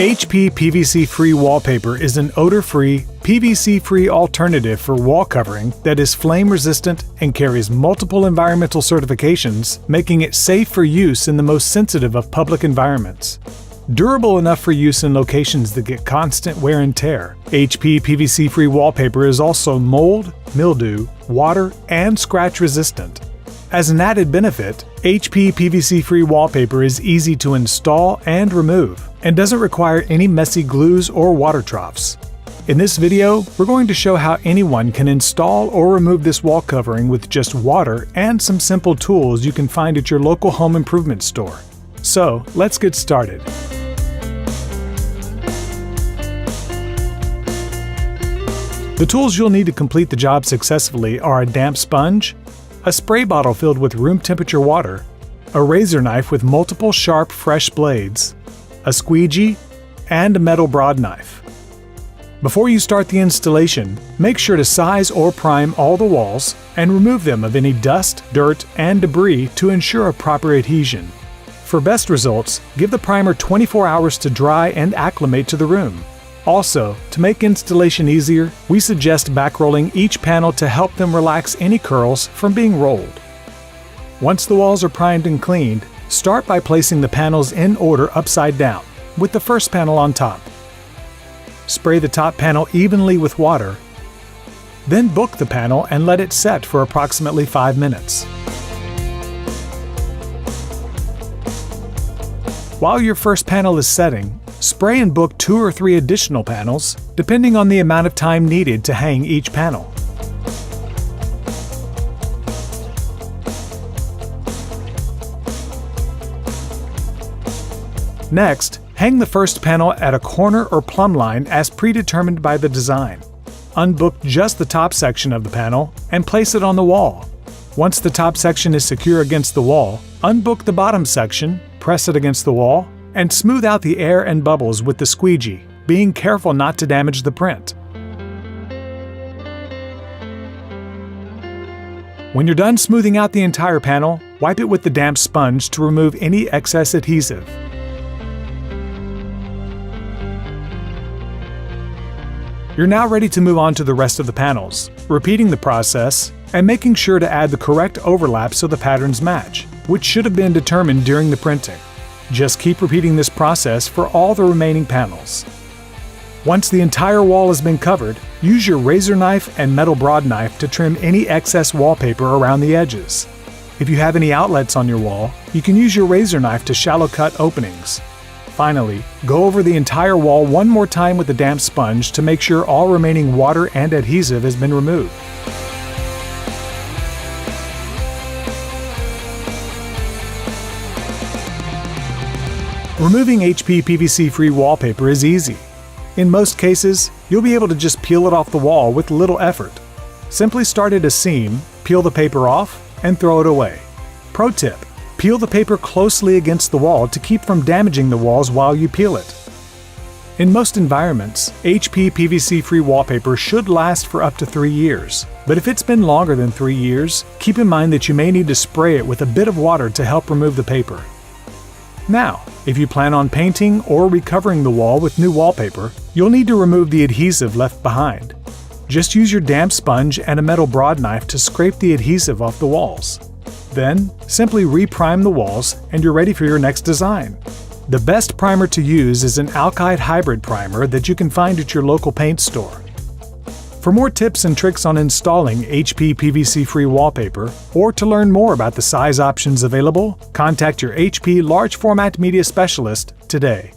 HP PVC-free wallpaper is an odor-free, PVC-free alternative for wall covering that is flame-resistant and carries multiple environmental certifications, making it safe for use in the most sensitive of public environments. Durable enough for use in locations that get constant wear and tear, HP PVC-free wallpaper is also mold, mildew, water, and scratch resistant. As an added benefit, HP PVC-free wallpaper is easy to install and remove, and doesn't require any messy glues or water troughs. In this video, we're going to show how anyone can install or remove this wall covering with just water and some simple tools you can find at your local home improvement store. So, let's get started. The tools you'll need to complete the job successfully are a damp sponge, a spray bottle filled with room temperature water, a razor knife with multiple sharp fresh blades, a squeegee, and a metal broad knife. Before you start the installation, make sure to size or prime all the walls and remove them of any dust, dirt, and debris to ensure a proper adhesion. For best results, give the primer 24 hours to dry and acclimate to the room. Also, to make installation easier, we suggest backrolling each panel to help them relax any curls from being rolled. Once the walls are primed and cleaned, start by placing the panels in order upside down, with the first panel on top. Spray the top panel evenly with water, then book the panel and let it set for approximately 5 minutes. While your first panel is setting, spray and book 2 or 3 additional panels, depending on the amount of time needed to hang each panel. Next, hang the first panel at a corner or plumb line as predetermined by the design. Unbook just the top section of the panel and place it on the wall. Once the top section is secure against the wall, unbook the bottom section, press it against the wall, and smooth out the air and bubbles with the squeegee, being careful not to damage the print. When you're done smoothing out the entire panel, wipe it with the damp sponge to remove any excess adhesive. You're now ready to move on to the rest of the panels, repeating the process and making sure to add the correct overlap so the patterns match, which should have been determined during the printing. Just keep repeating this process for all the remaining panels. Once the entire wall has been covered, use your razor knife and metal broad knife to trim any excess wallpaper around the edges. If you have any outlets on your wall, you can use your razor knife to shallow cut openings. Finally, go over the entire wall one more time with a damp sponge to make sure all remaining water and adhesive has been removed. Removing HP PVC-free wallpaper is easy. In most cases, you'll be able to just peel it off the wall with little effort. Simply start at a seam, peel the paper off, and throw it away. Pro tip: peel the paper closely against the wall to keep from damaging the walls while you peel it. In most environments, HP PVC-free wallpaper should last for up to 3 years. But if it's been longer than 3 years, keep in mind that you may need to spray it with a bit of water to help remove the paper. Now, if you plan on painting or recovering the wall with new wallpaper, you'll need to remove the adhesive left behind. Just use your damp sponge and a metal broad knife to scrape the adhesive off the walls. Then, simply reprime the walls and you're ready for your next design. The best primer to use is an alkyd hybrid primer that you can find at your local paint store. For more tips and tricks on installing HP PVC-free wallpaper, or to learn more about the size options available, contact your HP large format media specialist today.